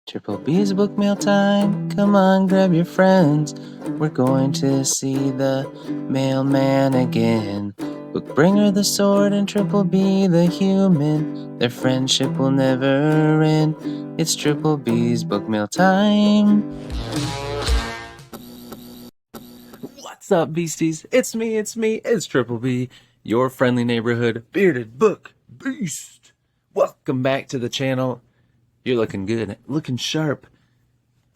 Triple B's Bookmail time. Come on, grab your friends. We're going to see the mailman again. Bookbringer the sword and Triple B the human. Their friendship will never end. It's Triple B's Bookmail time. What's up, beasties? It's me, it's Triple B, your friendly neighborhood bearded book beast. Welcome back to the channel. You're looking good, looking sharp.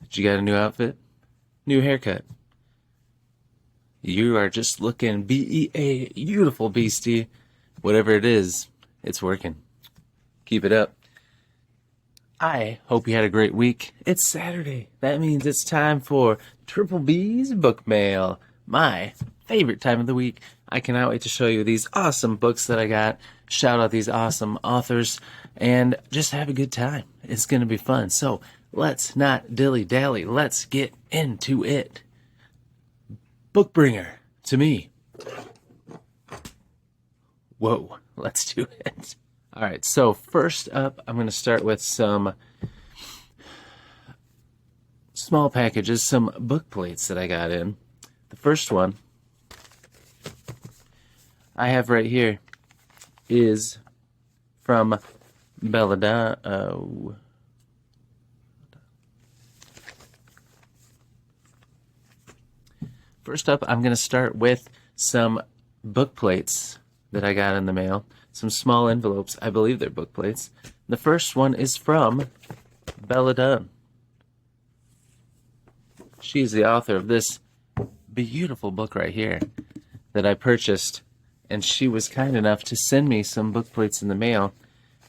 Did you got a new outfit? New haircut? You are just looking beautiful, beastie. Whatever it is, it's working. Keep it up. I hope you had a great week. It's Saturday. That means it's time for Triple B's Bookmail, my favorite time of the week. I cannot wait to show you these awesome books that I got, shout out these awesome authors, and just have a good time. It's going to be fun. So let's not dilly-dally. Let's get into it. Bookbringer, to me. Whoa, let's do it. All right, so first up, I'm going to start with some small packages, some book plates that I got in. The first one I have right here is from Belladonna. First up, I'm going to start with some book plates that I got in the mail. Some small envelopes. I believe they're book plates. The first one is from Belladonna. She's the author of this beautiful book right here that I purchased, and she was kind enough to send me some book plates in the mail,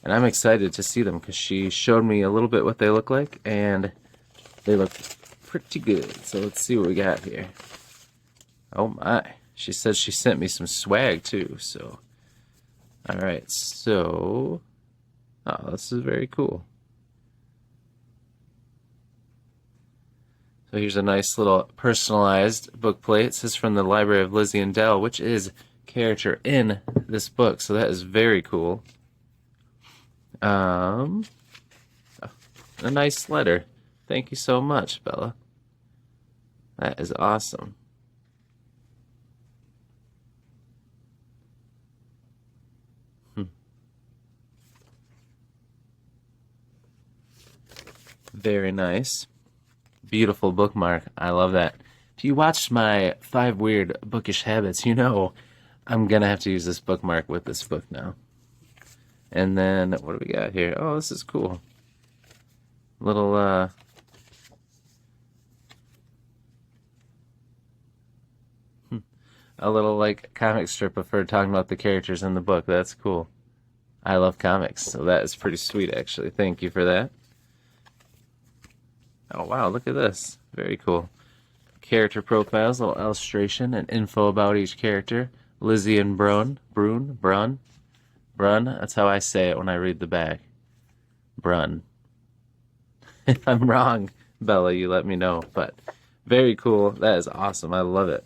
and I'm excited to see them because she showed me a little bit what they look like, and they look pretty good. So let's see what we got here. Oh my, she says she sent me some swag too, so alright, so oh, this is very cool. So here's a nice little personalized book plate. This is from the Library of Lizzie and Dell, which is character in this book, so that is very cool. A nice letter. Thank you so much, Bella. That is awesome. Very nice. Beautiful bookmark. I love that. If you watched my 5 Weird Bookish Habits, you know I'm going to have to use this bookmark with this book now. And then, what do we got here? Oh, this is cool. Little, a little, like, comic strip of her talking about the characters in the book. That's cool. I love comics, so that is pretty sweet, actually. Thank you for that. Oh, wow, look at this. Very cool. Character profiles, little illustration, and info about each character. Lizzie and Brun. That's how I say it when I read the back. Brun. If I'm wrong, Bella, you let me know. But very cool. That is awesome. I love it.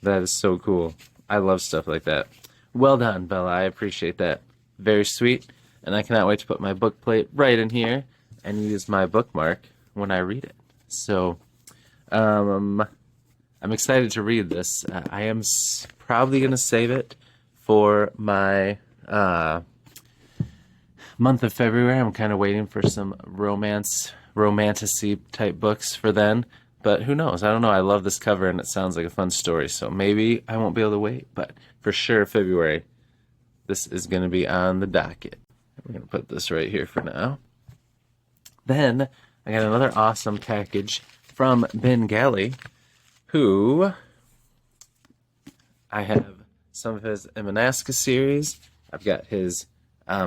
That is so cool. I love stuff like that. Well done, Bella. I appreciate that. Very sweet. And I cannot wait to put my book plate right in here and use my bookmark when I read it. So, I'm excited to read this. I am probably going to save it for my month of February. I'm kind of waiting for some romantasy type books for then. But who knows? I don't know. I love this cover and it sounds like a fun story. So maybe I won't be able to wait. But for sure, February, this is going to be on the docket. We're going to put this right here for now. Then I got another awesome package from Ben Galley, who I have some of his Manaska series. I've got his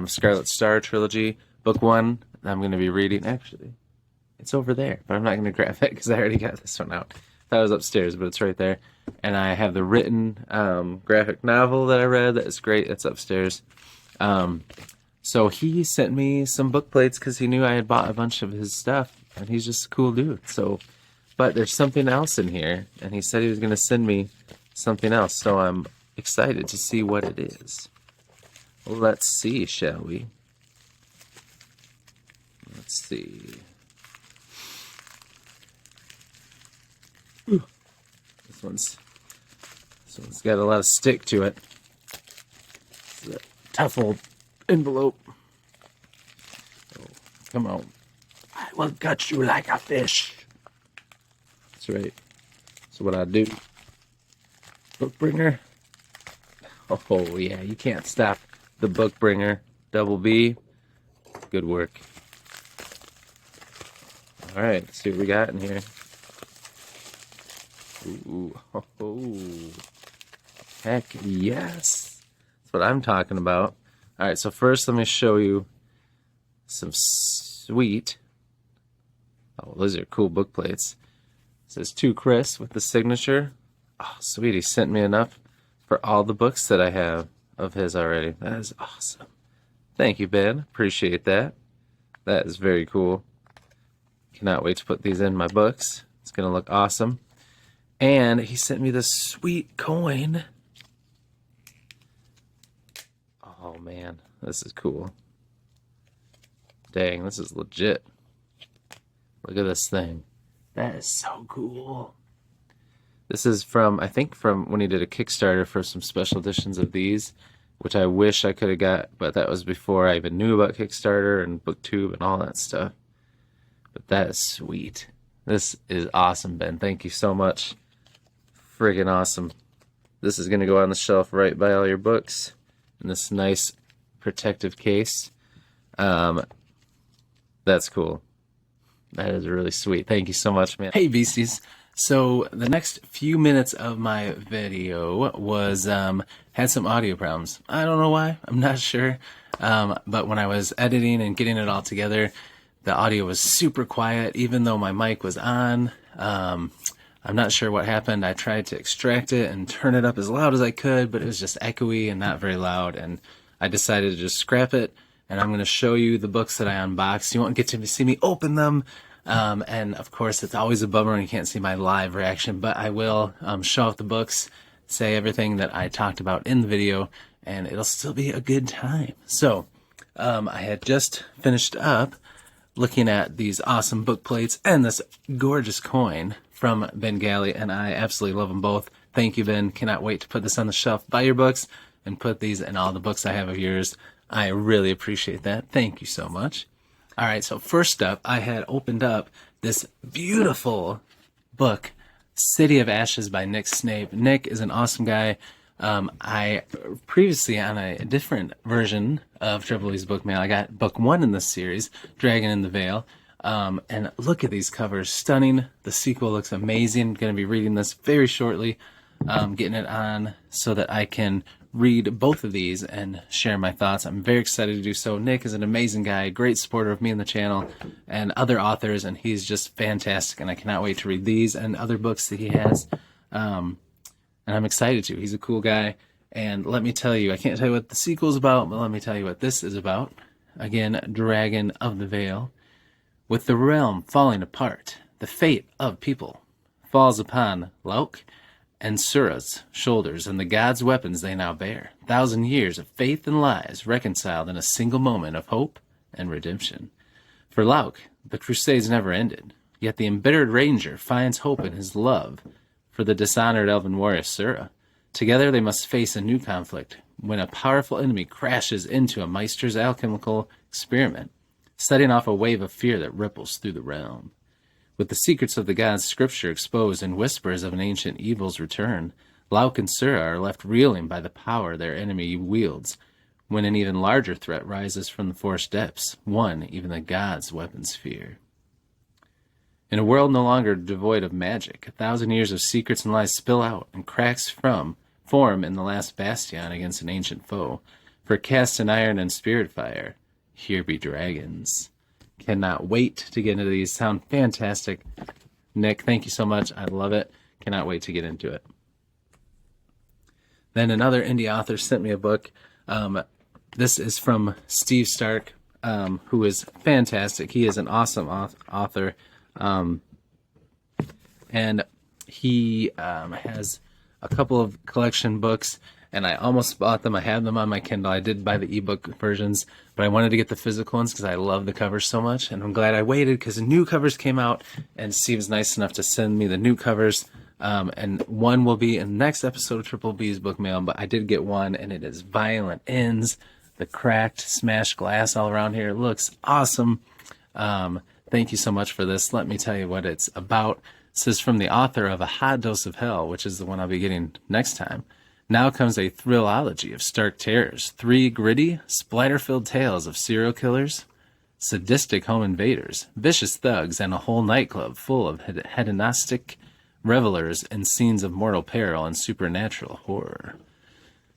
Scarlet Star trilogy. Book 1 I'm going to be reading. Actually, it's over there, but I'm not going to grab it because I already got this one out. That was upstairs, but it's right there. And I have the written graphic novel that I read. That is great. It's upstairs. So he sent me some book plates because he knew I had bought a bunch of his stuff, and he's just a cool dude. So, but there's something else in here, and he said he was going to send me something else, so I'm excited to see what it is. Let's see, shall we? Let's see. This one's got a lot of stick to it. It's a tough old envelope. Oh, come on. I will gut you like a fish. That's right. That's what I do. Bookbringer. Oh, yeah, you can't stop the Bookbringer. Double B. Good work. All right, let's see what we got in here. Ooh, heck yes. That's what I'm talking about. All right, so first let me show you some sweet. Oh, those are cool book plates. It says to Chris with the signature. Oh, sweet, he sent me enough for all the books that I have of his already. That is awesome. Thank you, Ben. Appreciate that. That is very cool. Cannot wait to put these in my books. It's going to look awesome. And he sent me this sweet coin. Oh, man. This is cool. Dang, this is legit. Look at this thing. That is so cool. This is from, I think, from when he did a Kickstarter for some special editions of these, which I wish I could have got, but that was before I even knew about Kickstarter and BookTube and all that stuff. But that is sweet. This is awesome, Ben. Thank you so much. Friggin' awesome. This is going to go on the shelf right by all your books in this nice protective case. That's cool. That is really sweet. Thank you so much, man. Hey, Beasties. So the next few minutes of my video was had some audio problems. I don't know why. I'm not sure. But when I was editing and getting it all together, the audio was super quiet, even though my mic was on. I'm not sure what happened. I tried to extract it and turn it up as loud as I could, but it was just echoey and not very loud. And I decided to just scrap it. And I'm going to show you the books that I unboxed. You won't get to see me open them. And of course, it's always a bummer when you can't see my live reaction, but I will show off the books, say everything that I talked about in the video, and it'll still be a good time. So I had just finished up looking at these awesome book plates and this gorgeous coin from Bengali, and I absolutely love them both. Thank you, Ben. Cannot wait to put this on the shelf by your books and put these in all the books I have of yours. I really appreciate that. Thank you so much. All right, so first up, I had opened up this beautiful book, City of Ashes by Nick Snape. Nick is an awesome guy. I previously, on a different version of Triple E's Bookmail, I got book 1 in this series, Dragon in the Veil. And look at these covers, stunning. The sequel looks amazing. Going to be reading this very shortly, getting it on so that I can read both of these and share my thoughts. I'm very excited to do so. Nick is an amazing guy, great supporter of me and the channel and other authors, and he's just fantastic, and I cannot wait to read these and other books that he has. And I'm excited to. He's a cool guy, and let me tell you, I can't tell you what the sequel's about, but let me tell you what this is about. Again, Dragon of the Veil. With the realm falling apart, the fate of people falls upon Lauk and Sura's shoulders, and the gods' weapons they now bear. 1,000 years of faith and lies reconciled in a single moment of hope and redemption. For Lauk, the crusades never ended, yet the embittered ranger finds hope in his love for the dishonored elven warrior Sura. Together they must face a new conflict when a powerful enemy crashes into a Meister's alchemical experiment, setting off a wave of fear that ripples through the realm. With the secrets of the gods' scripture exposed and whispers of an ancient evil's return, Lauk and Sura are left reeling by the power their enemy wields, when an even larger threat rises from the forest depths, one even the gods' weapons fear. In a world no longer devoid of magic, 1,000 years of secrets and lies spill out, and cracks form in the last bastion against an ancient foe. For cast in iron and spirit fire, here be dragons. Cannot wait to get into these. Sound fantastic. Nick, thank you so much. I love it. Cannot wait to get into it. Then another indie author sent me a book. This is from Steve Stark, who is fantastic. He is an awesome author. And he has a couple of collection books, and I almost bought them. I had them on my Kindle. I did buy the ebook versions, but I wanted to get the physical ones because I love the covers so much, and I'm glad I waited because the new covers came out, and Steve's nice enough to send me the new covers And one will be in the next episode of Triple B's Bookmail, but I did get one, and it is Violent Ends. The cracked, smashed glass all around here. It looks awesome. Thank you so much for this. Let me tell you what it's about. This is from the author of A Hot Dose of Hell, which is the one I'll be getting next time. Now comes a thrillology of stark terrors. 3 gritty, splatter-filled tales of serial killers, sadistic home invaders, vicious thugs, and a whole nightclub full of hedonistic revelers in scenes of mortal peril and supernatural horror.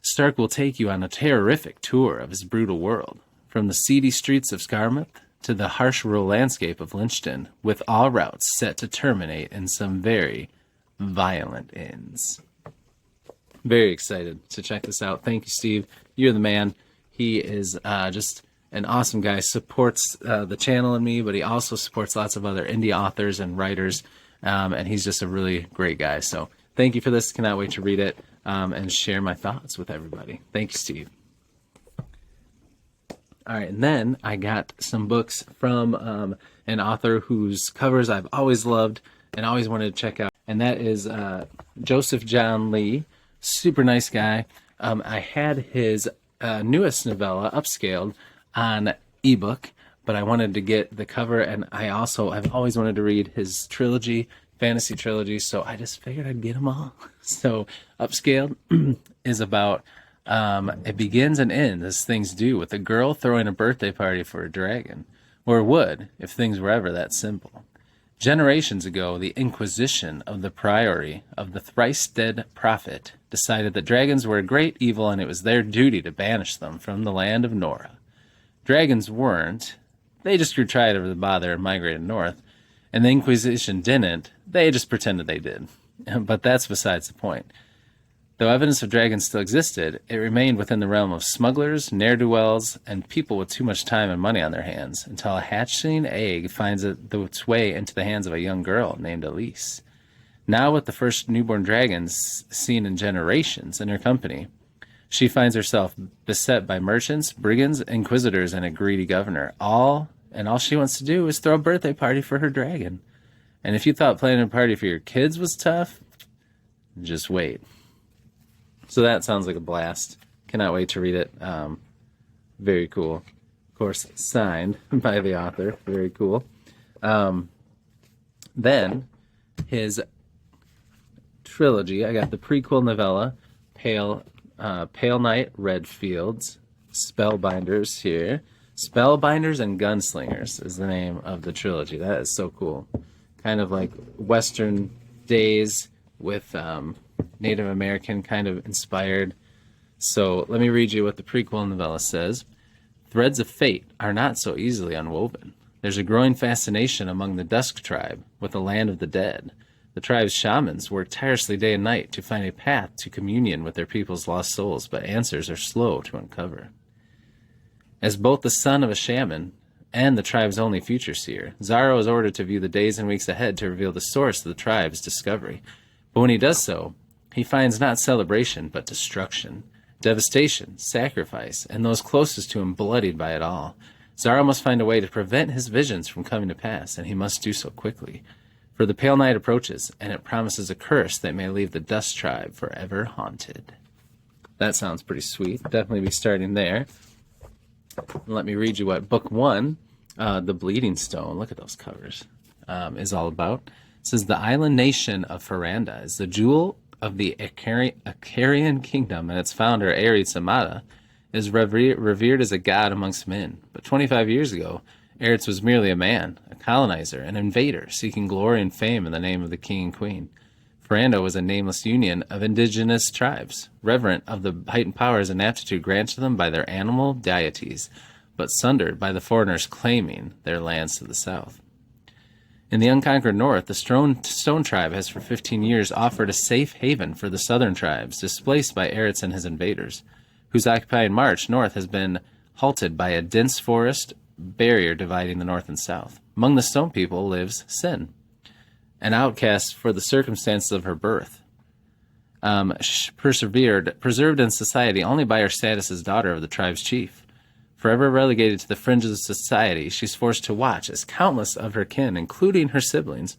Stark will take you on a terrific tour of his brutal world, from the seedy streets of Scarmouth to the harsh rural landscape of Lynchton, with all routes set to terminate in some very violent ends. Very excited to check this out. Thank you, Steve. You're the man. He is just an awesome guy. Supports the channel and me, but he also supports lots of other indie authors and writers, and he's just a really great guy. So thank you for this. Cannot wait to read it and share my thoughts with everybody. Thank you, Steve. All right, and then I got some books from an author whose covers I've always loved and always wanted to check out, and that is Joseph John Lee. Super nice guy. I had his newest novella, Upscaled, on ebook, but I wanted to get the cover, and I've always wanted to read his trilogy, fantasy trilogy, so I just figured I'd get them all. So Upscaled is about, it begins and ends as things do, with a girl throwing a birthday party for a dragon, or would, if things were ever that simple. Generations ago, the Inquisition of the Priory of the thrice-dead prophet decided that dragons were a great evil and it was their duty to banish them from the land of Nora. Dragons weren't. They just grew tired of the bother and migrated north. And the Inquisition didn't. They just pretended they did. But that's besides the point. Though evidence of dragons still existed, it remained within the realm of smugglers, ne'er-do-wells, and people with too much time and money on their hands, until a hatching egg finds its way into the hands of a young girl named Elise. Now with the first newborn dragons seen in generations in her company, she finds herself beset by merchants, brigands, inquisitors, and a greedy governor. All she wants to do is throw a birthday party for her dragon. And if you thought planning a party for your kids was tough, just wait. So that sounds like a blast. Cannot wait to read it. Very cool. Of course, signed by the author. Very cool. Then, his trilogy. I got the prequel novella, Pale Night, Red Fields, Spellbinders here. Spellbinders and Gunslingers is the name of the trilogy. That is so cool. Kind of like Western days with Native American kind of inspired. So let me read you what the prequel novella says. Threads of fate are not so easily unwoven. There's a growing fascination among the Dusk tribe with the land of the dead. The tribe's shamans work tirelessly day and night to find a path to communion with their people's lost souls, but answers are slow to uncover. As both the son of a shaman and the tribe's only future seer, Zaro is ordered to view the days and weeks ahead to reveal the source of the tribe's discovery. But when he does so, he finds not celebration, but destruction, devastation, sacrifice, and those closest to him bloodied by it all. Zaro must find a way to prevent his visions from coming to pass, and he must do so quickly. For the pale night approaches, and it promises a curse that may leave the Dust tribe forever haunted. That sounds pretty sweet. Definitely be starting there. Let me read you what Book 1, The Bleeding Stone, look at those covers, is all about. It says, the island nation of Faranda is the jewel of the Acarian kingdom, and its founder, Ares Amata, is revered as a god amongst men. But 25 years ago, Ares was merely a man, a colonizer, an invader, seeking glory and fame in the name of the king and queen. Faranda was a nameless union of indigenous tribes, reverent of the heightened powers and aptitude granted them by their animal deities, but sundered by the foreigners claiming their lands to the south. In the unconquered north, the Stone tribe has for 15 years offered a safe haven for the southern tribes, displaced by Ares and his invaders, whose occupying march north has been halted by a dense forest barrier dividing the north and south. Among the Stone people lives Sin, an outcast for the circumstances of her birth, preserved in society only by her status as daughter of the tribe's chief. Forever relegated to the fringes of society, she's forced to watch as countless of her kin, including her siblings,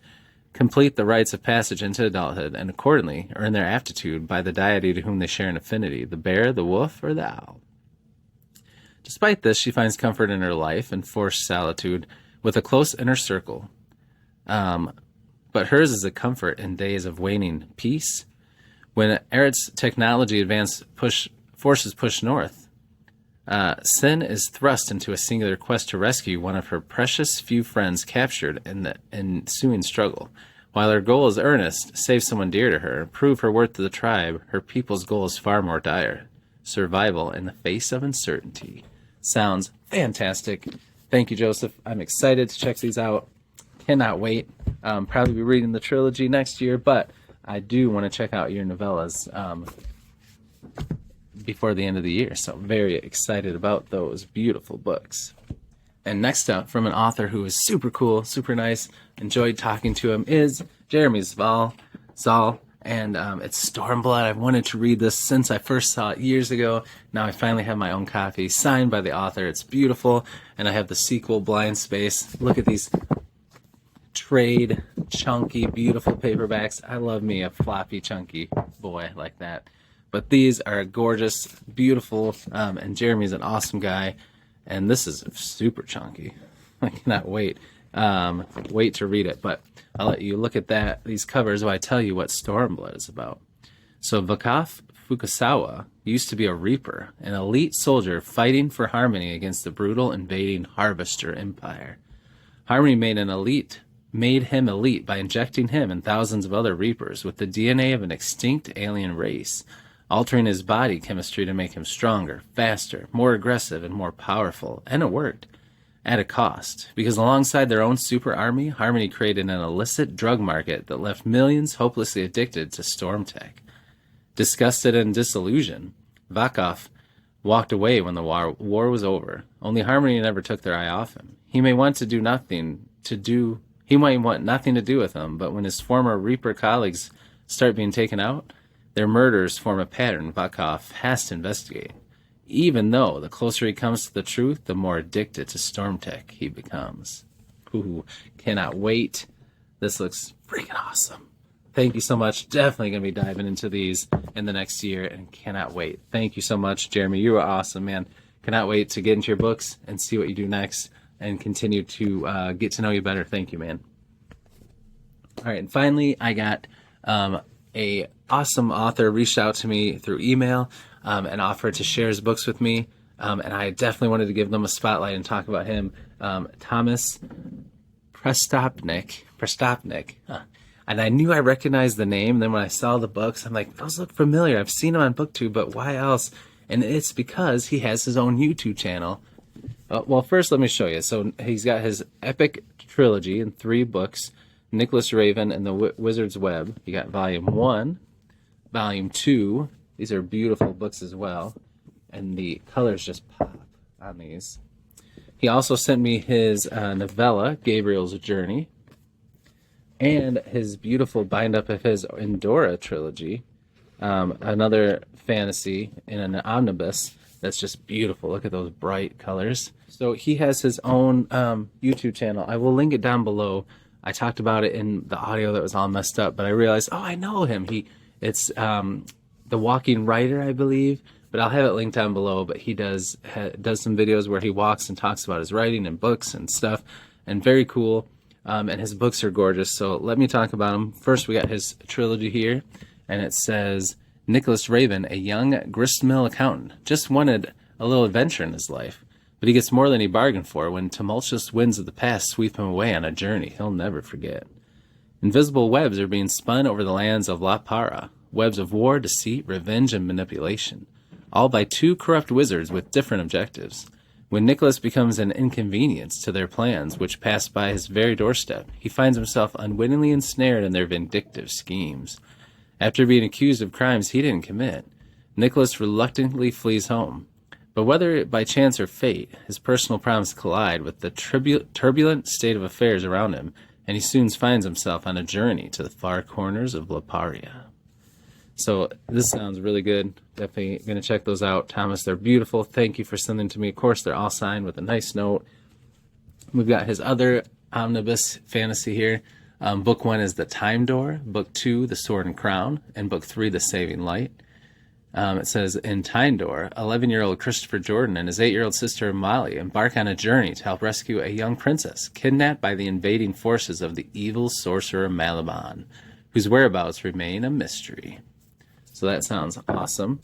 complete the rites of passage into adulthood, and accordingly earn their aptitude by the deity to whom they share an affinity, the bear, the wolf, or the owl. Despite this, she finds comfort in her life and forced solitude with a close inner circle. But hers is a comfort in days of waning peace. When Eret's technology advance forces push north, Sin is thrust into a singular quest to rescue one of her precious few friends captured in the ensuing struggle. While her goal is earnest, save someone dear to her, prove her worth to the tribe, her people's goal is far more dire: survival in the face of uncertainty. Sounds fantastic. Thank you, Joseph. I'm excited to check these out. Cannot wait. Probably be reading the trilogy next year, but I do want to check out your novellas before the end of the year. So I'm very excited about those beautiful books. And next up, from an author who is super cool, super nice, enjoyed talking to him, is Jeremy Zal. And it's Stormblood. I've wanted to read this since I first saw it years ago. Now I finally have my own copy, signed by the author. It's beautiful. And I have the sequel, Blind Space. Look at these trade, chunky, beautiful paperbacks. I love me a floppy, chunky boy like that. But these are gorgeous, beautiful, and Jeremy's an awesome guy. And this is super chunky. I cannot wait. Wait to read it. But I'll let you look at these covers while I tell you what Stormblood is about. So Vakaf Fukasawa used to be a reaper, an elite soldier fighting for Harmony against the brutal invading Harvester Empire. Harmony made him elite by injecting him and thousands of other reapers with the DNA of an extinct alien race, altering his body chemistry to make him stronger, faster, more aggressive, and more powerful. And it worked. At a cost, because alongside their own super army, Harmony created an illicit drug market that left millions hopelessly addicted to storm tech. Disgusted and disillusioned, Vakaf walked away when the war was over. Only Harmony never took their eye off him. He might want nothing to do with him, but when his former Reaper colleagues start being taken out, their murders form a pattern Vakaf has to investigate. Even though the closer he comes to the truth, the more addicted to storm tech he becomes. Ooh, cannot wait. This looks freaking awesome. Thank you so much. Definitely going to be diving into these in the next year and cannot wait. Thank you so much, Jeremy. You are awesome, man. Cannot wait to get into your books and see what you do next and continue to get to know you better. Thank you, man. All right, and finally, I got a awesome author reached out to me through email and offered to share his books with me. And I definitely wanted to give them a spotlight and talk about him. Thomas Prestopnik. Huh. And I knew I recognized the name. Then when I saw the books, I'm like, those look familiar. I've seen them on BookTube, but why else? And it's because he has his own YouTube channel. Well, first, let me show you. So he's got his epic trilogy in 3 books, Nicholas Raven and the Wizard's Web. You got Volume 1, Volume 2. These are beautiful books as well, and the colors just pop on these. He also sent me his novella, Gabriel's Journey, and his beautiful bind-up of his Endora trilogy, another fantasy in an omnibus that's just beautiful. Look at those bright colors. So he has his own YouTube channel. I will link it down below. I talked about it in the audio that was all messed up, but I realized, I know him. It's The Walking Writer, I believe, but I'll have it linked down below. But he does some videos where he walks and talks about his writing and books and stuff, and very cool. And his books are gorgeous. So let me talk about them. First, we got his trilogy here, and it says, Nicholas Raven, a young gristmill accountant, just wanted a little adventure in his life, but he gets more than he bargained for when tumultuous winds of the past sweep him away on a journey he'll never forget. Invisible webs are being spun over the lands of La Para, webs of war, deceit, revenge, and manipulation, all by 2 corrupt wizards with different objectives. When Nicholas becomes an inconvenience to their plans, which pass by his very doorstep, he finds himself unwittingly ensnared in their vindictive schemes. After being accused of crimes he didn't commit, Nicholas reluctantly flees home. But whether by chance or fate, his personal problems collide with the turbulent state of affairs around him, and he soon finds himself on a journey to the far corners of Laparia. So this sounds really good. Definitely going to check those out, Thomas. They're beautiful. Thank you for sending them to me. Of course, they're all signed with a nice note. We've got his other omnibus fantasy here, Book 1 is The Time Door, Book 2, The Sword and Crown, and Book 3, The Saving Light. It says, in Time Door, 11-year-old Christopher Jordan and his 8-year-old sister Molly embark on a journey to help rescue a young princess kidnapped by the invading forces of the evil sorcerer Malaban, whose whereabouts remain a mystery. So that sounds awesome.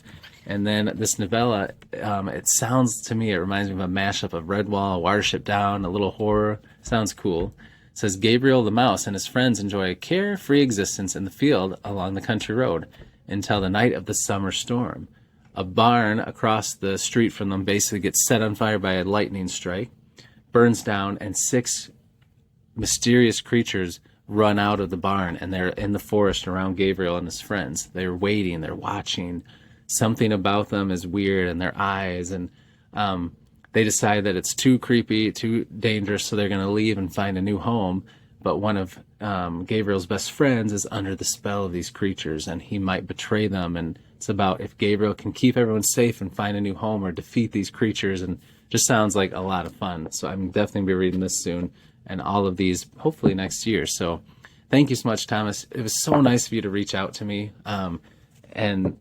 And then this novella, it sounds to me, it reminds me of a mashup of Redwall, Watership Down, a little horror. Sounds cool. It says, Gabriel the mouse and his friends enjoy a carefree existence in the field along the country road until the night of the summer storm. A barn across the street from them basically gets set on fire by a lightning strike, burns down, and 6 mysterious creatures run out of the barn, and they're in the forest around Gabriel and his friends. They're waiting, they're watching. Something about them is weird, and their eyes, and they decide that it's too creepy, too dangerous, so they're going to leave and find a new home. But one of Gabriel's best friends is under the spell of these creatures, and he might betray them. And it's about if Gabriel can keep everyone safe and find a new home or defeat these creatures. And just sounds like a lot of fun. So I'm definitely going to be reading this soon, and all of these hopefully next year. So thank you so much, Thomas. It was so nice of you to reach out to me. And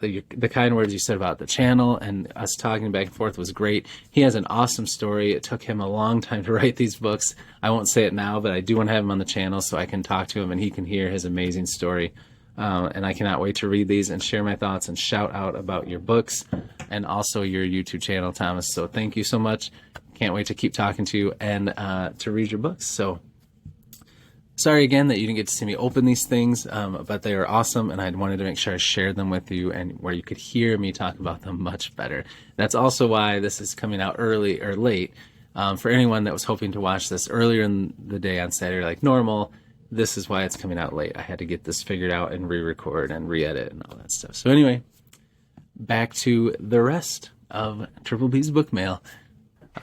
the kind words you said about the channel and us talking back and forth was great. He has an awesome story. It took him a long time to write these books. I won't say it now, but I do want to have him on the channel so I can talk to him and he can hear his amazing story. And I cannot wait to read these and share my thoughts and shout out about your books and also your YouTube channel, Thomas. So thank you so much. Can't wait to keep talking to you and to read your books. So sorry again that you didn't get to see me open these things, but they are awesome, and I wanted to make sure I shared them with you and where you could hear me talk about them much better. That's also why this is coming out early or late. For anyone that was hoping to watch this earlier in the day on Saturday like normal, this is why it's coming out late. I had to get this figured out and re-record and re-edit and all that stuff. So anyway, back to the rest of Triple B's Bookmail.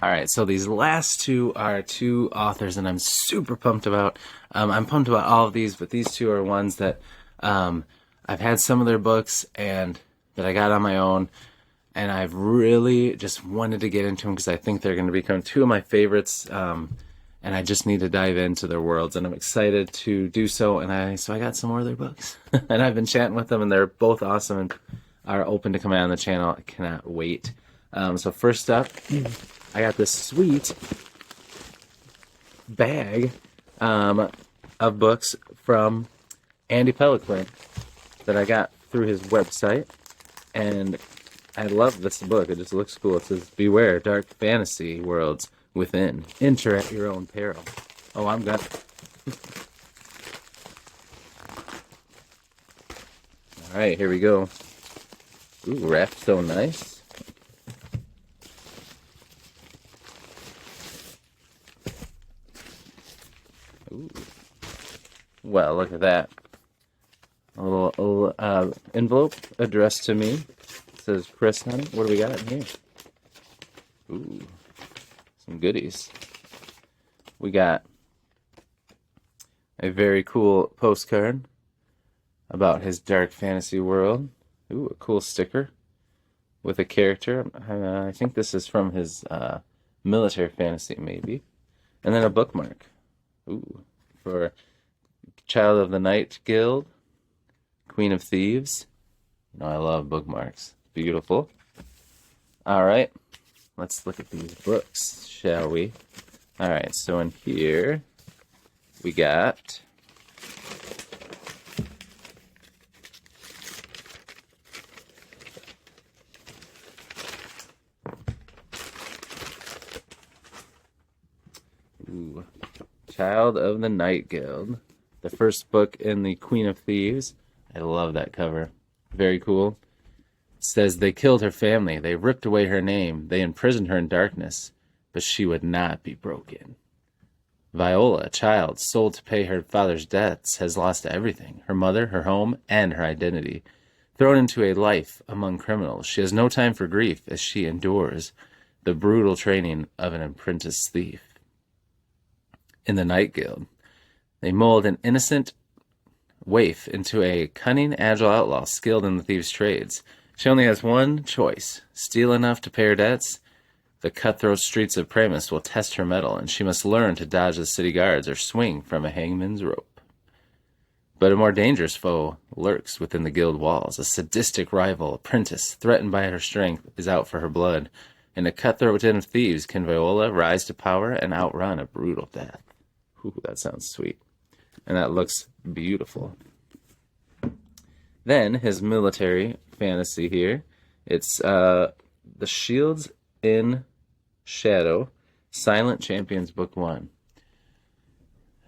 All right, so these last two are 2 authors, and I'm super pumped about. I'm pumped about all of these, but these 2 are ones that I've had some of their books and that I got on my own, and I've really just wanted to get into them because I think they're going to become 2 of my favorites, and I just need to dive into their worlds, and I'm excited to do so. And so I got some more of their books, and I've been chatting with them, and they're both awesome and are open to coming on the channel. I cannot wait. So first up, I got this sweet bag of books from Andy Peliquin that I got through his website, and I love this book. It just looks cool. It says, "Beware dark fantasy worlds within. Enter at your own peril." Oh, I'm gonna. All right, here we go. Ooh, wrapped so nice. Ooh. Well, look at that. A little envelope addressed to me. It says, "Chris, honey." What do we got in here? Ooh, some goodies. We got a very cool postcard about his dark fantasy world. Ooh, a cool sticker with a character. I think this is from his military fantasy, maybe. And then a bookmark. Ooh, for Child of the Night Guild, Queen of Thieves. You know, I love bookmarks. Beautiful. All right, let's look at these books, shall we? All right, so in here we got Child of the Night Guild, the first book in the Queen of Thieves. I love that cover. Very cool. It says, "They killed her family. They ripped away her name. They imprisoned her in darkness, but she would not be broken. Viola, a child sold to pay her father's debts, has lost everything, her mother, her home, and her identity. Thrown into a life among criminals, she has no time for grief as she endures the brutal training of an apprentice thief. In the Night Guild, they mold an innocent waif into a cunning, agile outlaw skilled in the thieves' trades. She only has one choice: steal enough to pay her debts The cutthroat streets of Pramus will test her mettle, and she must learn to dodge the city guards or swing from a hangman's rope. But a more dangerous foe lurks within the guild walls. A sadistic rival, apprentice, threatened by her strength, is out for her blood. In a cutthroat den of thieves, can Viola rise to power and outrun a brutal death? Ooh, that sounds sweet. And that looks beautiful. Then, his military fantasy here. It's The Shields in Shadow, Silent Champions, Book 1.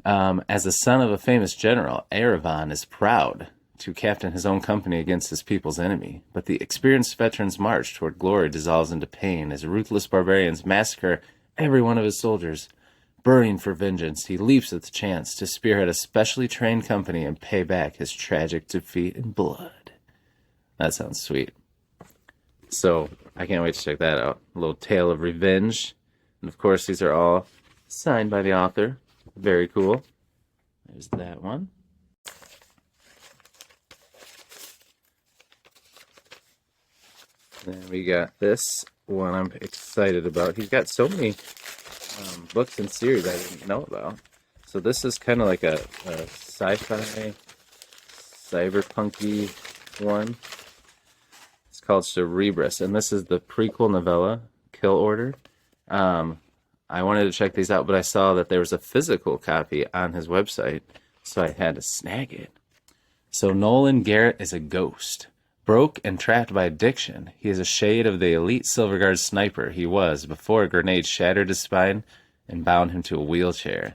As the son of a famous general, Erevan is proud to captain his own company against his people's enemy. But the experienced veteran's march toward glory dissolves into pain as ruthless barbarians massacre every one of his soldiers. Burning for vengeance, he leaps at the chance to spearhead a specially trained company and pay back his tragic defeat in blood. That sounds sweet. So, I can't wait to check that out. A little tale of revenge. And of course, these are all signed by the author. Very cool. There's that one. Then we got this one I'm excited about. He's got so many books and series I didn't know about. So this is kind of like a sci-fi, cyberpunky one. It's called Cerebrus, and this is the prequel novella, Kill Order. I wanted to check these out, but I saw that there was a physical copy on his website, so I had to snag it. So Nolan Garrett is a ghost. Broke and trapped by addiction, he is a shade of the elite Silver Guard sniper he was before a grenade shattered his spine and bound him to a wheelchair.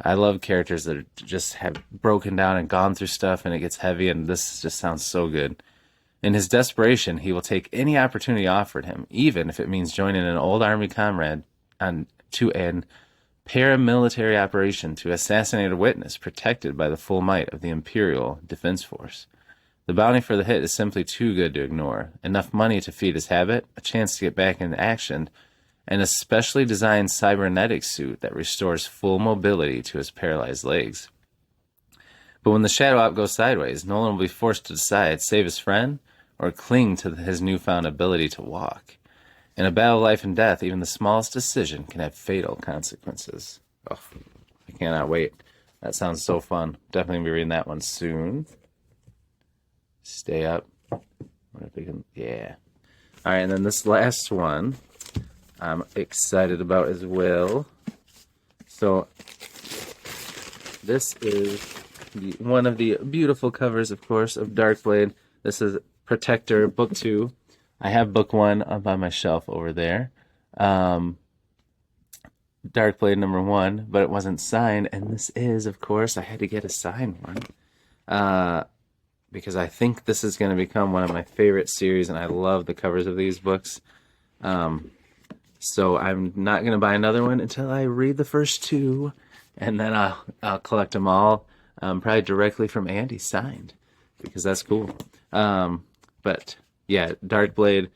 I love characters that just have broken down and gone through stuff, and it gets heavy, and this just sounds so good. In his desperation, he will take any opportunity offered him, even if it means joining an old army comrade to an paramilitary operation to assassinate a witness protected by the full might of the Imperial Defense Force. The bounty for the hit is simply too good to ignore. Enough money to feed his habit, a chance to get back into action, and a specially designed cybernetic suit that restores full mobility to his paralyzed legs. But when the shadow op goes sideways, Nolan will be forced to decide, save his friend or cling to his newfound ability to walk. In a battle of life and death, even the smallest decision can have fatal consequences. Oh, I cannot wait. That sounds so fun. Definitely going to be reading that one soon. Stay up. What if we can... Yeah. All right, and then this last one I'm excited about as well. So this is one of the beautiful covers, of course, of Darkblade. This is Protector, Book 2. I have Book 1 up on my shelf over there. Darkblade number 1, but it wasn't signed. And this is, of course, I had to get a signed one. Because I think this is going to become one of my favorite series, and I love the covers of these books. So I'm not going to buy another one until I read the first 2, and then I'll collect them all, probably directly from Andy signed, because that's cool. But yeah, Darkblade,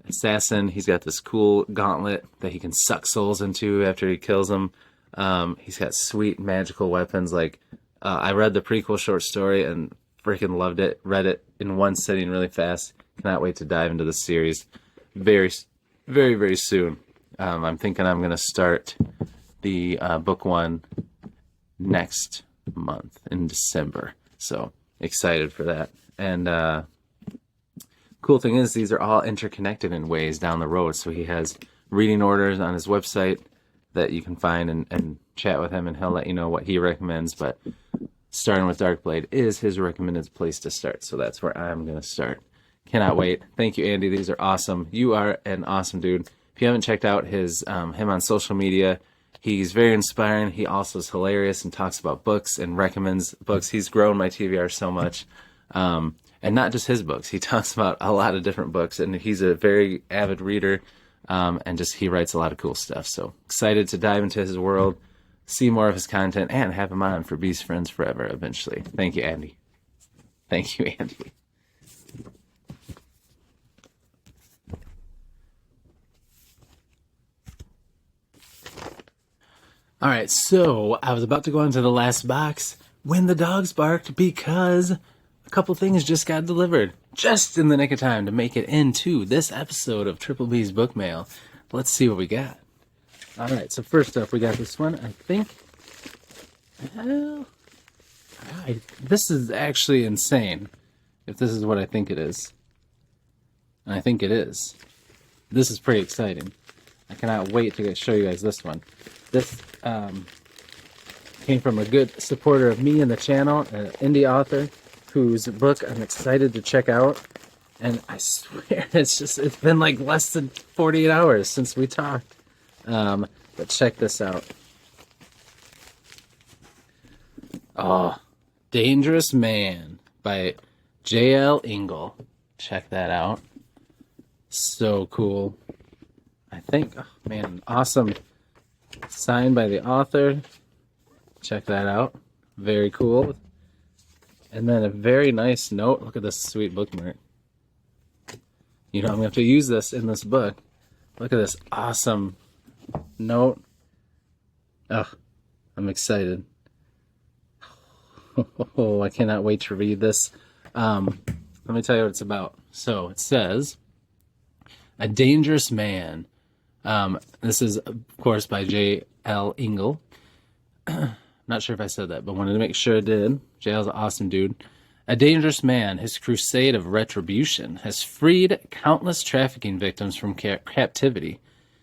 assassin. He's got this cool gauntlet that he can suck souls into after he kills them. He's got sweet magical weapons. Like I read the prequel short story and freaking loved it. Read it in one sitting really fast. Cannot wait to dive into the series very, very, very soon. I'm thinking I'm going to start the book 1 next month in December. So excited for that. And cool thing is these are all interconnected in ways down the road. So he has reading orders on his website that you can find and chat with him, and he'll let you know what he recommends. But starting with Darkblade is his recommended place to start. So that's where I'm going to start. Cannot wait. Thank you, Andy. These are awesome. You are an awesome dude. If you haven't checked out him on social media, he's very inspiring. He also is hilarious and talks about books and recommends books. He's grown my TBR so much. And not just his books. He talks about a lot of different books, and he's a very avid reader, and just he writes a lot of cool stuff. So excited to dive into his world, see more of his content, and have him on for Beast Friends Forever eventually. Thank you, Andy. Thank you, Andy. All right, so I was about to go into the last box when the dogs barked because a couple things just got delivered just in the nick of time to make it into this episode of Triple B's Bookmail. let's see what we got. All right, so first up, we got this one. I think, well, this is actually insane, if this is what I think it is. And I think it is. This is pretty exciting. I cannot wait to show you guys this one. This came from a good supporter of me and the channel, an indie author whose book I'm excited to check out. And I swear, it's been like less than 48 hours since we talked. But check this out. Oh, Dangerous Man by J.L. Ingle. Check that out. So cool. I think, oh man, awesome. Signed by the author. Check that out. Very cool. And then a very nice note. Look at this sweet bookmark. You know, I'm going to have to use this in this book. Look at this awesome note. Oh, I'm excited. Oh, I cannot wait to read this. Let me tell you what it's about. So it says, A Dangerous Man. This is, of course, by J.L. Ingle. Not sure if I said that, but wanted to make sure I did. J.L.'s an awesome dude. A dangerous man, his crusade of retribution, has freed countless trafficking victims from captivity,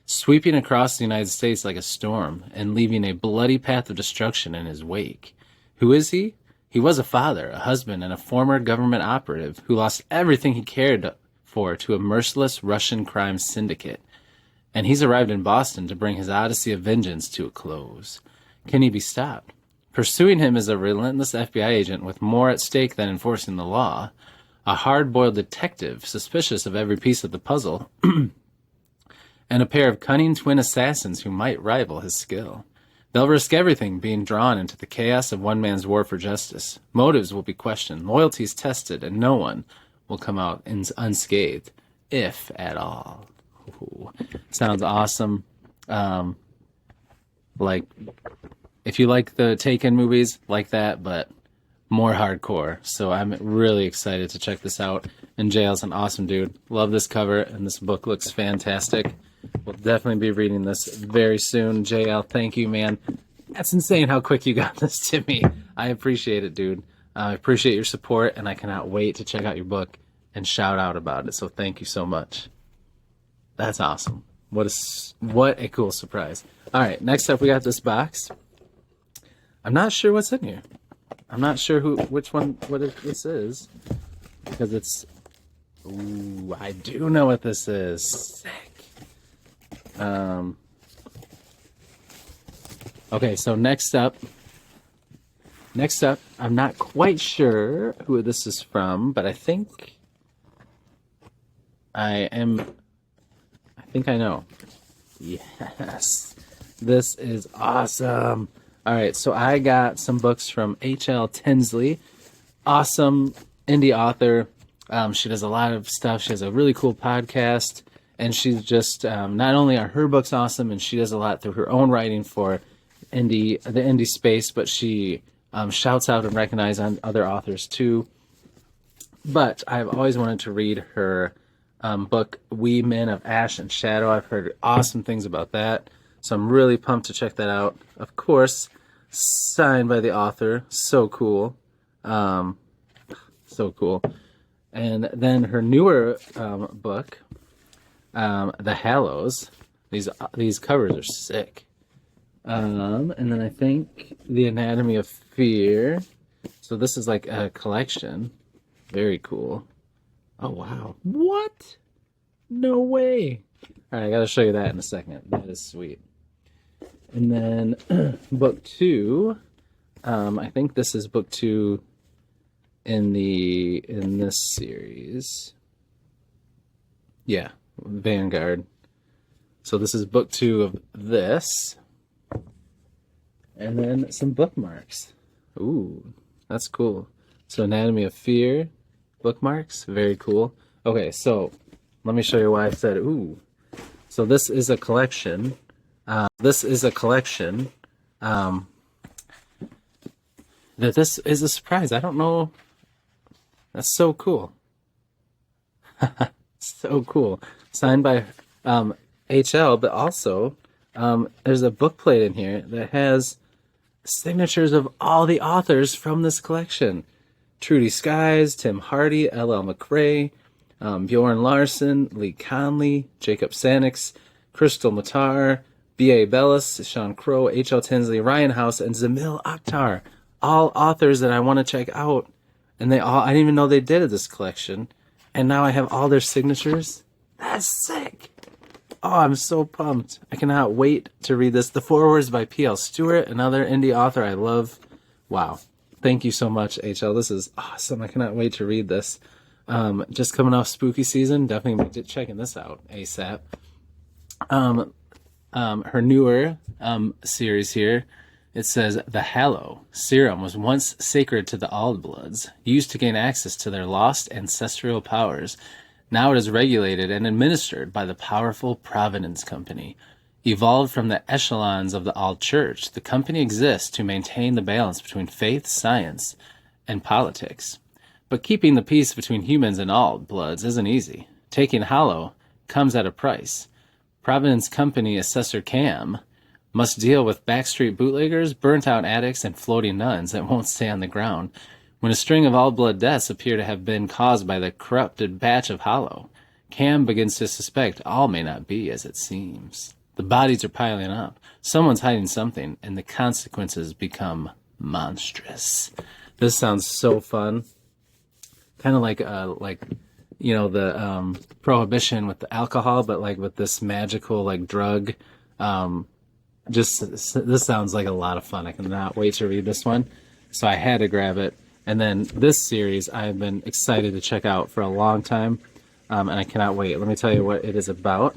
sweeping across the United States like a storm and leaving a bloody path of destruction in his wake. Who is he? He was a father, a husband, and a former government operative who lost everything he cared for to a merciless Russian crime syndicate. And he's arrived in Boston to bring his odyssey of vengeance to a close. Can he be stopped? Pursuing him is a relentless FBI agent with more at stake than enforcing the law, a hard-boiled detective suspicious of every piece of the puzzle, and a pair of cunning twin assassins who might rival his skill. They'll risk everything being drawn into the chaos of one man's war for justice. Motives will be questioned, loyalties tested, and no one will come out unscathed, if at all. Ooh, sounds awesome. Like, if you like the Taken movies, like that, but more hardcore. So I'm really excited to check this out. And JL's an awesome dude. Love this cover, and this book looks fantastic. We'll definitely be reading this very soon. JL, thank you, man. That's insane how quick you got this to me. I appreciate it, dude. I appreciate your support, and I cannot wait to check out your book and shout out about it. So thank you so much. That's awesome. What a cool surprise. All right, next up we got this box. I'm not sure what's in here. I'm not sure what this is, because it's, ooh, I do know what this is. Sick. Okay, so next up, I'm not quite sure who this is from, but I think I know. Yes, this is awesome. All right, so I got some books from H.L. Tinsley, awesome indie author. She does a lot of stuff. She has a really cool podcast, and she's just, not only are her books awesome, and she does a lot through her own writing for the indie space, but she shouts out and recognizes on other authors too. But I've always wanted to read her book, We Men of Ash and Shadow. I've heard awesome things about that. So I'm really pumped to check that out. Of course, signed by the author. So cool. So cool. And then her newer book, The Hallows. These covers are sick. And then I think The Anatomy of Fear. So this is like a collection. Very cool. Oh, wow. What? No way. All right, I got to show you that in a second. That is sweet. And then book 2, I think this is book 2 in this series. Yeah, Vanguard. So this is book 2 of this. And then some bookmarks. Ooh, that's cool. So Anatomy of Fear, bookmarks, very cool. Okay, so let me show you why I said ooh. So this is a collection. This is a surprise. I don't know. That's so cool. So cool. Signed by HL, but also there's a book plate in here that has signatures of all the authors from this collection. Trudy Skies, Tim Hardy, L.L. McRae, Bjorn Larson, Lee Conley, Jacob Sanix, Crystal Matar, B.A. Bellis, Sean Crow, H.L. Tinsley, Ryan House, and Zamil Akhtar. All authors that I want to check out. And I didn't even know they did this collection. And now I have all their signatures. That's sick. Oh, I'm so pumped. I cannot wait to read this. The foreword by P.L. Stewart, another indie author I love. Wow. Thank you so much, HL. This is awesome. I cannot wait to read this. Just coming off spooky season. Definitely be checking this out ASAP. Her newer series here, it says, The Hallow serum was once sacred to the Aldbloods, used to gain access to their lost ancestral powers. Now it is regulated and administered by the powerful Providence Company. Evolved from the echelons of the Ald Church, the company exists to maintain the balance between faith, science, and politics. But keeping the peace between humans and Ald bloods isn't easy. Taking Hallow comes at a price. Providence Company Assessor Cam must deal with backstreet bootleggers, burnt-out addicts, and floating nuns that won't stay on the ground. When a string of all-blood deaths appear to have been caused by the corrupted batch of Hallow, Cam begins to suspect all may not be as it seems. The bodies are piling up. Someone's hiding something, and the consequences become monstrous. This sounds so fun. Kind of like the prohibition with the alcohol, but like with this magical like drug. This sounds like a lot of fun. I cannot wait to read this one. So I had to grab it. And then this series I've been excited to check out for a long time. And I cannot wait. Let me tell you what it is about.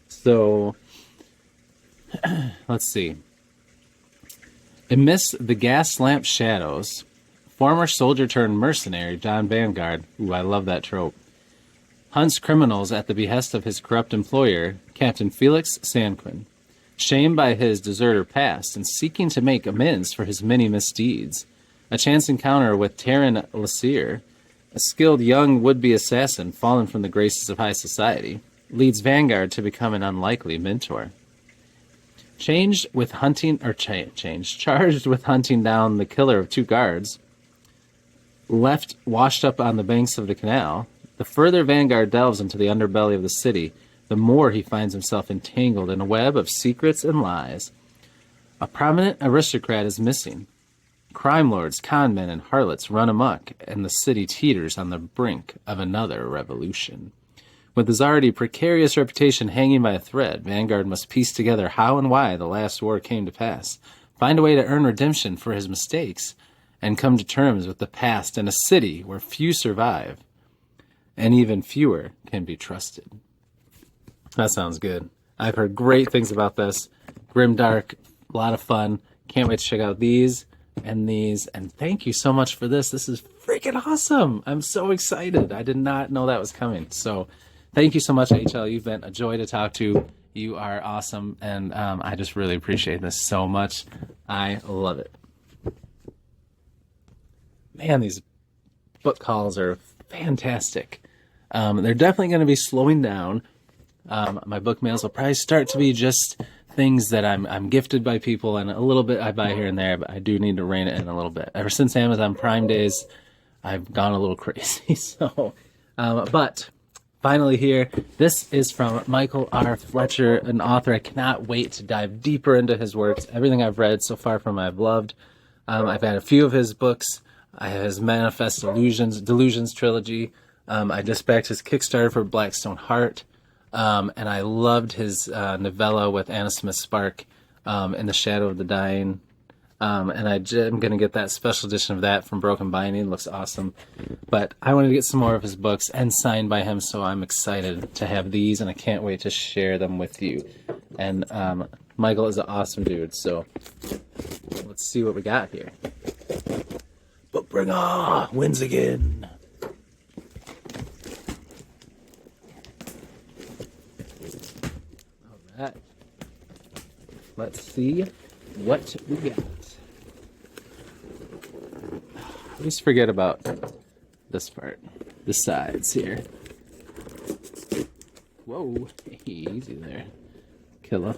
So, let's see. Amidst the gas lamp shadows, former soldier turned mercenary John Vanguard, ooh, I love that trope, hunts criminals at the behest of his corrupt employer, Captain Felix Sanquin. Shamed by his deserter past and seeking to make amends for his many misdeeds, a chance encounter with Taryn Lassere, a skilled young would-be assassin fallen from the graces of high society, leads Vanguard to become an unlikely mentor. Charged with hunting down the killer of 2 guards, left washed up on the banks of the canal, the further Vanguard delves into the underbelly of the city, the more he finds himself entangled in a web of secrets and lies. A prominent aristocrat is missing. Crime lords, conmen, and harlots run amok, and the city teeters on the brink of another revolution. With his already precarious reputation hanging by a thread, Vanguard must piece together how and why the last war came to pass, find a way to earn redemption for his mistakes, and come to terms with the past in a city where few survive, and even fewer can be trusted. That sounds good. I've heard great things about this. Grimdark, a lot of fun. Can't wait to check out these, and thank you so much for this. This is freaking awesome. I'm so excited. I did not know that was coming. So thank you so much, HL. You've been a joy to talk to. You are awesome, and I just really appreciate this so much. I love it. Man, these book hauls are fantastic. They're definitely going to be slowing down. My book mails will probably start to be just things that I'm gifted by people, and a little bit I buy here and there, but I do need to rein it in a little bit. Ever since Amazon Prime days, I've gone a little crazy. So, but finally here, this is from Michael R. Fletcher, an author I cannot wait to dive deeper into his works. Everything I've read so far from him I've loved. I've had a few of his books. I have his Manifest Delusions trilogy. I just backed his Kickstarter for Blackstone Heart. And I loved his novella with Anna Smith Spark, In the Shadow of the Dying. And I'm going to get that special edition of that from Broken Binding. It looks awesome. But I wanted to get some more of his books and signed by him, so I'm excited to have these, and I can't wait to share them with you. And Michael is an awesome dude, so let's see what we got here. Bookbringer wins again. All right. Let's see what we got. I always forget about this part, the sides here. Whoa. Easy there, killer.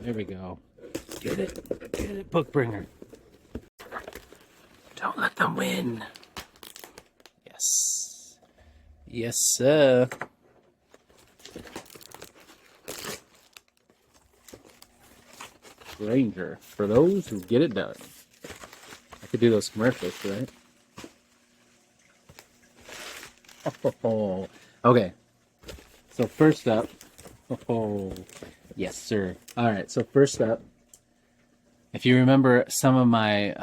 There we go. Get it, Bookbringer. Don't let them win. Yes. Yes, sir. Ranger, for those who get it done. I could do those commercials, right? Oh, okay. So first up, oh, yes, sir. All right. So first up, if you remember some of my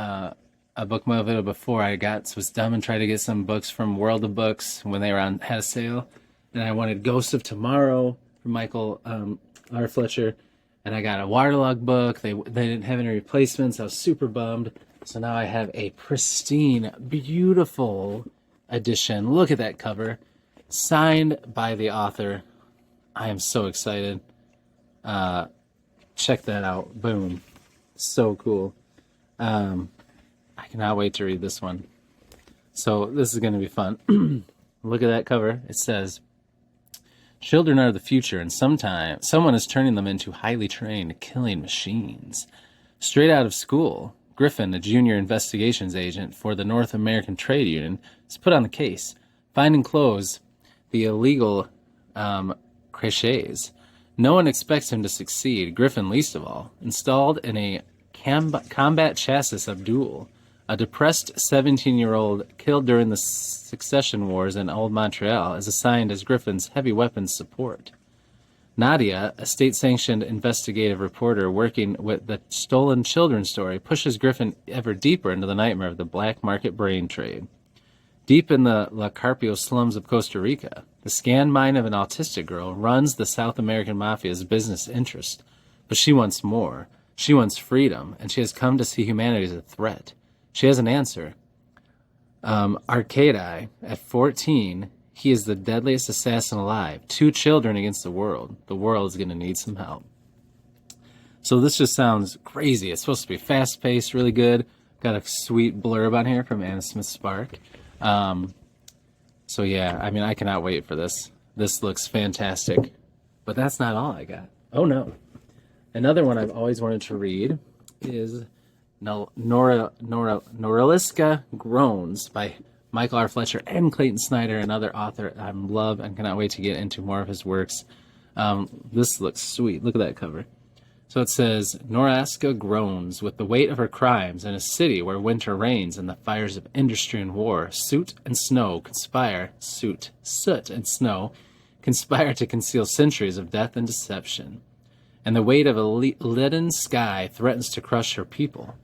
a Bookmail video before, was dumb and tried to get some books from World of Books when they had a sale, and I wanted Ghost of Tomorrow from Michael R. Fletcher, and I got a Waterlog book. They didn't have any replacements. I was super bummed. So now I have a pristine, beautiful edition. Look at that cover, signed by the author. I am so excited. Check that out. Boom. So cool. I cannot wait to read this one. So this is going to be fun. Look at that cover. It says, children are the future, and sometimes someone is turning them into highly trained killing machines. Straight out of school, Griffin, a junior investigations agent for the North American Trade Union, is put on the case, find and close the illegal crochets. No one expects him to succeed, Griffin least of all. Installed in a combat chassis Abdul, a depressed 17-year-old killed during the Succession Wars in Old Montreal, is assigned as Griffin's heavy weapons support. Nadia, a state-sanctioned investigative reporter working with the stolen children story, pushes Griffin ever deeper into the nightmare of the black market brain trade. Deep in the La Carpio slums of Costa Rica, the scanned mind of an autistic girl runs the South American mafia's business interest. But she wants more. She wants freedom, and she has come to see humanity as a threat. She has an answer. Arcadi, at 14, he is the deadliest assassin alive. 2 children against the world. The world is going to need some help. So this just sounds crazy. It's supposed to be fast-paced, really good. Got a sweet blurb on here from Anna Smith Spark. So yeah, I mean, I cannot wait for this. This looks fantastic. But that's not all I got. Oh no. Another one I've always wanted to read is Noraliska Groans by Michael R. Fletcher and Clayton Snyder, another author I love and cannot wait to get into more of his works. This looks sweet. Look at that cover. So it says, Noraliska groans with the weight of her crimes in a city where winter reigns and the fires of industry and war, soot and snow conspire to conceal centuries of death and deception. And the weight of a leaden sky threatens to crush her people.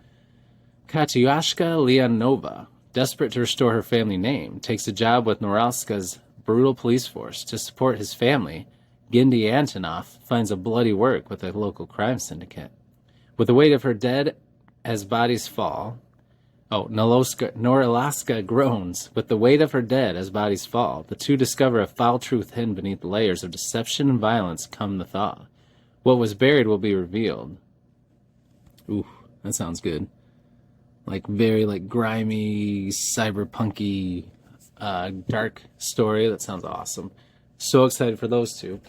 Katyushka Leonova, desperate to restore her family name, takes a job with Noralska's brutal police force. To support his family, Gendy Antonov finds a bloody work with a local crime syndicate. With the weight of her dead as bodies fall, Noralaska groans. With the weight of her dead as bodies fall, the two discover a foul truth hidden beneath layers of deception and violence come the thaw. What was buried will be revealed. Ooh, that sounds good. Very grimy, cyberpunky, dark story. That sounds awesome. So excited for those two.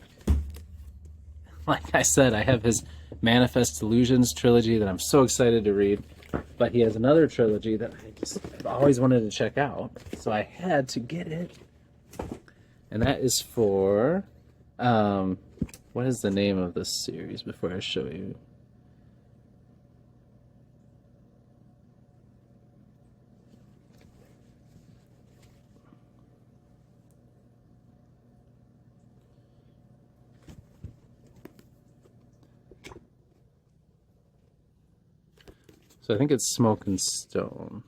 Like I said, I have his Manifest Illusions trilogy that I'm so excited to read. But he has another trilogy that I've always wanted to check out. So I had to get it. And that is for... what is the name of this series before I show you? So I think it's Smoke and Stone.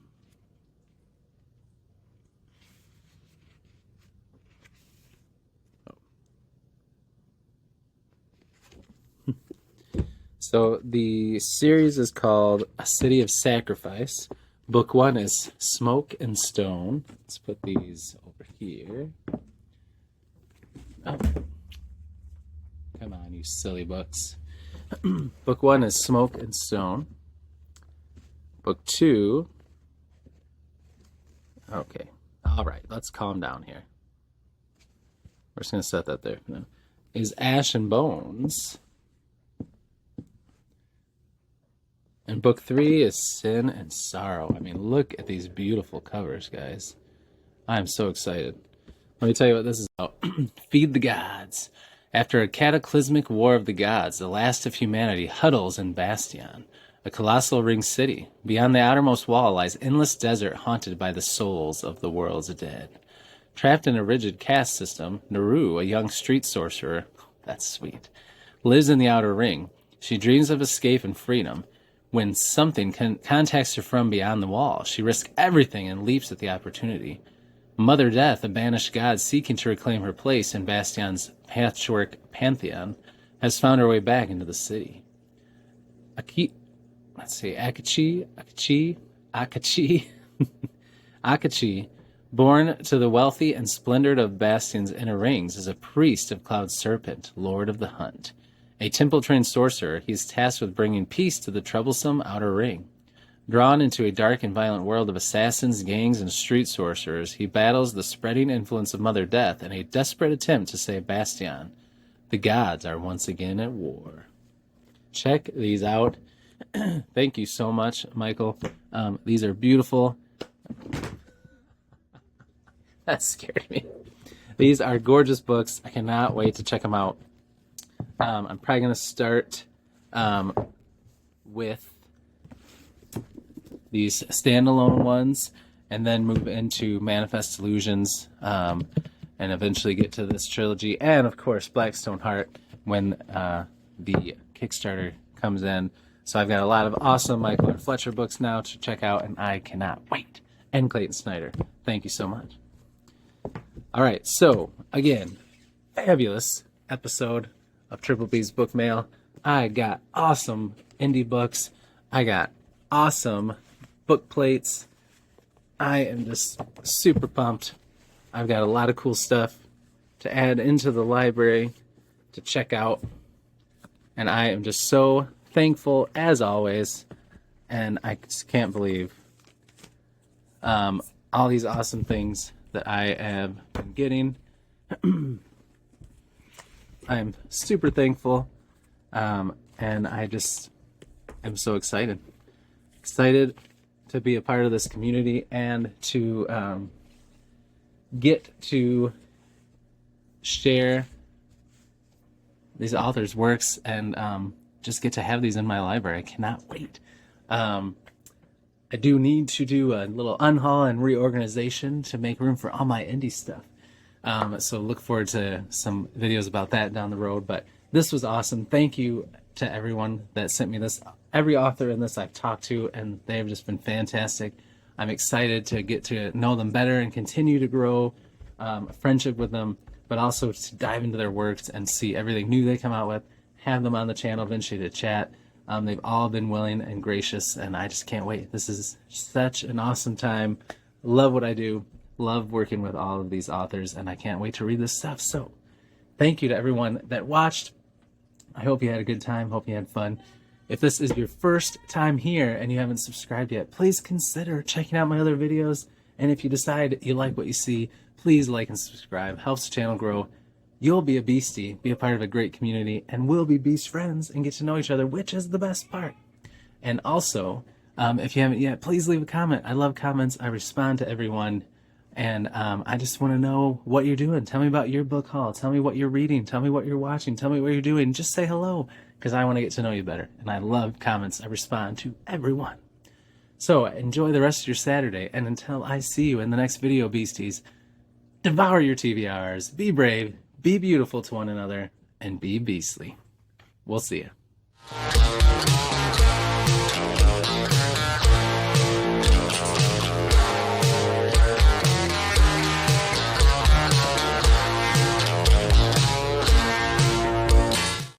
So the series is called A City of Sacrifice. Book 1 is Smoke and Stone. Let's put these over here. Oh. Come on, you silly books. Book 1 is Smoke and Stone. Book 2... Okay. All right, let's calm down here. We're just going to set that there for now. is Ash and Bones. And book 3 is Sin and Sorrow. I mean, look at these beautiful covers, guys. I'm so excited. Let me tell you what this is about. Feed the Gods. After a cataclysmic war of the gods, the last of humanity huddles in Bastion, a colossal ringed city. Beyond the outermost wall lies endless desert haunted by the souls of the world's dead. Trapped in a rigid caste system, Naru, a young street sorcerer, that's sweet, lives in the outer ring. She dreams of escape and freedom. When something contacts her from beyond the wall, she risks everything and leaps at the opportunity. Mother Death, a banished god seeking to reclaim her place in Bastion's patchwork pantheon, has found her way back into the city. Akachi, born to the wealthy and splendored of Bastion's inner rings, is a priest of Cloud Serpent, Lord of the Hunt. A temple-trained sorcerer, he is tasked with bringing peace to the troublesome outer ring. Drawn into a dark and violent world of assassins, gangs, and street sorcerers, he battles the spreading influence of Mother Death in a desperate attempt to save Bastion. The gods are once again at war. Check these out. Thank you so much, Michael. These are beautiful. That scared me. These are gorgeous books. I cannot wait to check them out. I'm probably going to start with these standalone ones and then move into Manifest Illusions and eventually get to this trilogy. And, of course, Blackstone Heart when the Kickstarter comes in. So I've got a lot of awesome Michael and Fletcher books now to check out, and I cannot wait. And Clayton Snyder. Thank you so much. All right, so, again, fabulous episode of Triple B's Bookmail. I got awesome indie books. I got awesome book plates. I am just super pumped. I've got a lot of cool stuff to add into the library to check out. And I am just so thankful, as always. And I just can't believe all these awesome things that I have been getting. I'm super thankful, and I just am so excited. Excited to be a part of this community and to get to share these authors' works and just get to have these in my library. I cannot wait. I do need to do a little unhaul and reorganization to make room for all my indie stuff. So look forward to some videos about that down the road. But this was awesome. Thank you to everyone that sent me this. Every author in this I've talked to, and they have just been fantastic. I'm excited to get to know them better and continue to grow a friendship with them, but also to dive into their works and see everything new they come out with, have them on the channel eventually to chat. They've all been willing and gracious, and I just can't wait. This is such an awesome time. Love what I do. Love working with all of these authors, and I can't wait to read this stuff. So thank you to everyone that watched. I hope you had a good time. Hope you had fun. If this is your first time here and you haven't subscribed yet, please consider checking out my other videos. And if you decide you like what you see, please like and subscribe. Helps the channel grow. You'll be a beastie, be a part of a great community, and we'll be beast friends and get to know each other, which is the best part. And also, if you haven't yet, please leave a comment. I love comments. I respond to everyone. And I just want to know what you're doing. Tell me about your book haul. Tell me what you're reading. Tell me what you're watching. Tell me what you're doing. Just say hello, because I want to get to know you better. And I love comments. I respond to everyone. So enjoy the rest of your Saturday. And until I see you in the next video, beasties, devour your TBRs. Be brave. Be beautiful to one another. And be beastly. We'll see you.